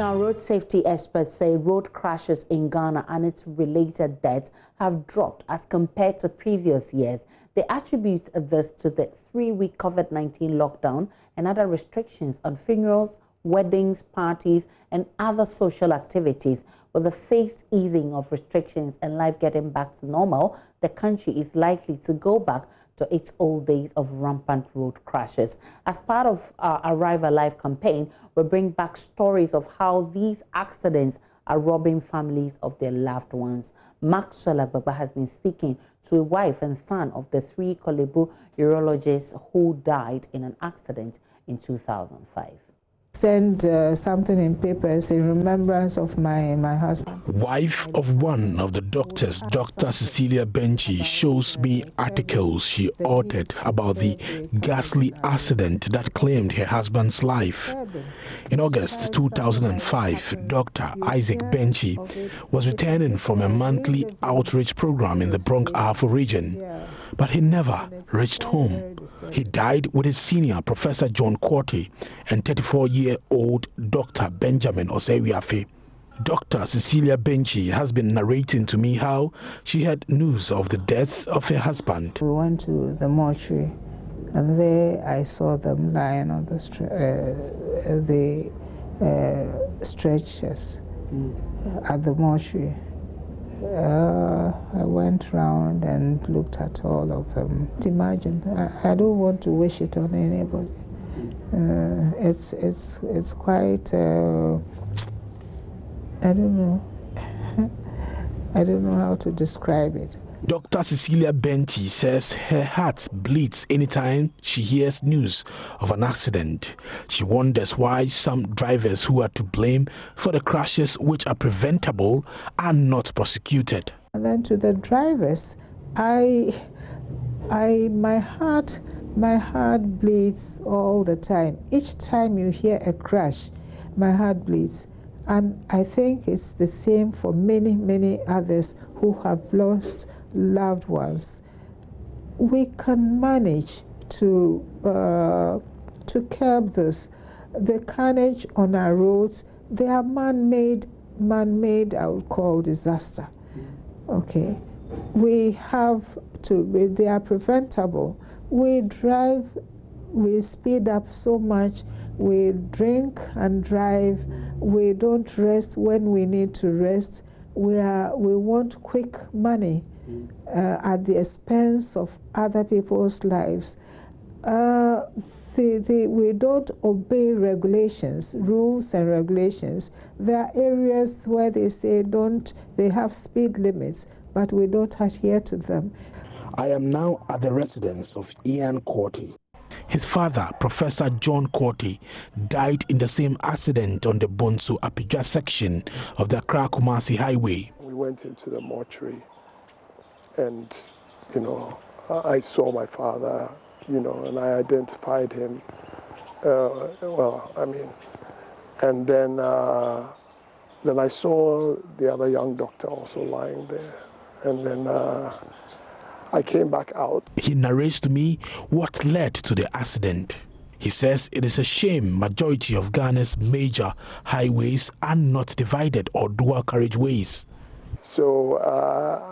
Now, road safety experts say road crashes in Ghana and its related deaths have dropped as compared to previous years. They attribute this to the 3-week COVID-19 lockdown and other restrictions on funerals, weddings, parties, and other social activities. With the phased easing of restrictions and life getting back to normal, the country is likely to go back to its old days of rampant road crashes. As part of our Arrive Alive campaign, we bring back stories of how these accidents are robbing families of their loved ones. Maxwell Baba has been speaking to a wife and son of the 3 KBTH urologists who died in an accident in 2005. Send something in papers in remembrance of my husband. Wife of one of the doctors, Dr. Cecilia Benchi, shows me articles she authored about the ghastly accident that claimed her husband's life. In August 2005, Dr. Isaac Benchi was returning from a monthly outreach program in the Bronx-Ahafo region, but he never reached home. He died with his senior, Professor John Quarty, and 34-year-old Dr. Benjamin Osewiafe. Dr. Cecilia Benchi has been narrating to me how she had news of the death of her husband. We went to the mortuary, and there I saw them lying on the stretchers at the mortuary. I went round and looked at all of them. Imagine, I don't want to wish it on anybody. It's quite, I don't know. I don't know how to describe it. Dr. Cecilia Benchi says her heart bleeds anytime she hears news of an accident. She wonders why some drivers who are to blame for the crashes which are preventable are not prosecuted. And then to the drivers, my heart bleeds all the time. Each time you hear a crash, my heart bleeds. And I think it's the same for many, many others who have lost loved ones. We can manage to curb this. The carnage on our roads, they are man-made, I would call disaster. Okay, we have to, they are preventable. We drive, we speed up so much, we drink and drive, we don't rest when we need to rest. We want quick money at the expense of other people's lives. We don't obey regulations, rules and regulations. There are areas where they say they have speed limits, but we don't adhere to them. I am now at the residence of Ian Quarty. His father, Professor John Quarty, died in the same accident on the Bonsu-Apija section of the Accra-Kumasi highway. We went into the mortuary and, I saw my father, and I identified him. And then I saw the other young doctor also lying there. And then I came back out. He narrates to me what led to the accident. He says it is a shame majority of Ghana's major highways are not divided or dual carriageways. So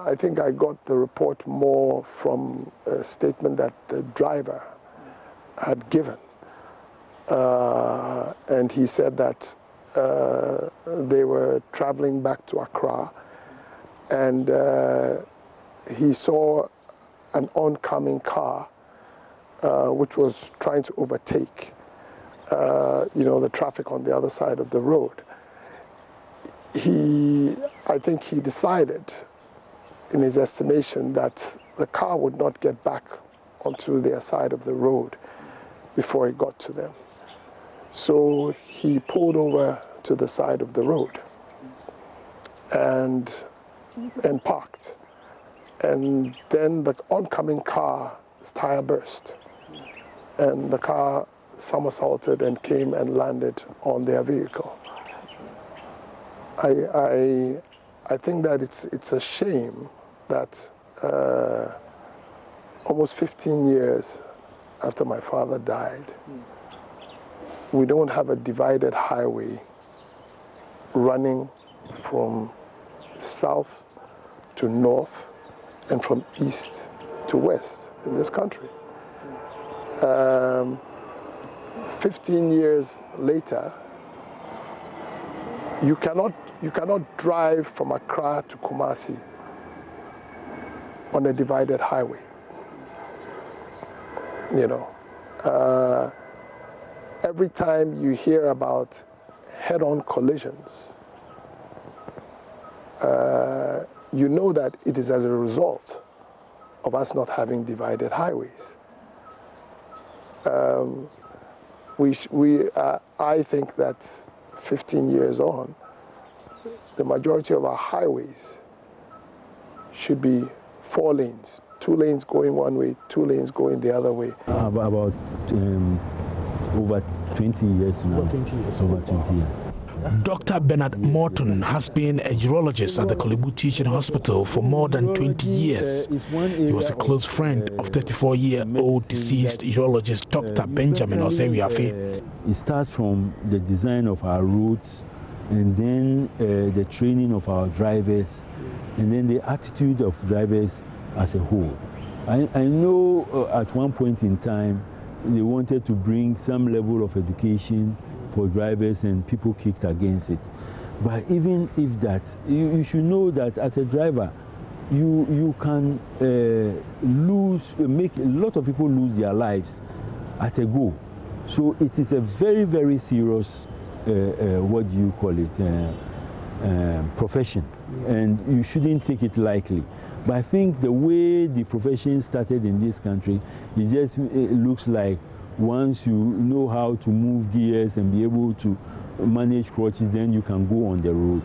I think I got the report more from a statement that the driver had given. And he said that they were traveling back to Accra, and he saw an oncoming car which was trying to overtake the traffic on the other side of the road. I think he decided, in his estimation, that the car would not get back onto their side of the road before it got to them. So he pulled over to the side of the road and parked. And then the oncoming car's tire burst, and the car somersaulted and came and landed on their vehicle. I think that it's a shame that almost 15 years after my father died, we don't have a divided highway running from south to north and from east to west in this country. 15 years later, you cannot drive from Accra to Kumasi on a divided highway. You know, every time you hear about head-on collisions, you know that it is as a result of us not having divided highways. I think that 15 years on, the majority of our highways should be 4 lanes, 2 lanes going one way, 2 lanes going the other way. About over 20 years now. Over 20 years. Over 20 years. Dr. Bernard Morton has been a urologist at the Kolebu Teaching Hospital for more than 20 years. He was a close friend of 34-year-old deceased urologist Dr. Benjamin Osewiafe. It starts from the design of our routes, and then the training of our drivers, and then the attitude of drivers as a whole. I know at one point in time they wanted to bring some level of education for drivers, and people kicked against it. But even if that, you should know that as a driver, you can make a lot of people lose their lives at a go. So it is a very, very serious, what do you call it, profession, and you shouldn't take it lightly. But I think the way the profession started in this country, it looks like once you know how to move gears and be able to manage crutches, then you can go on the road.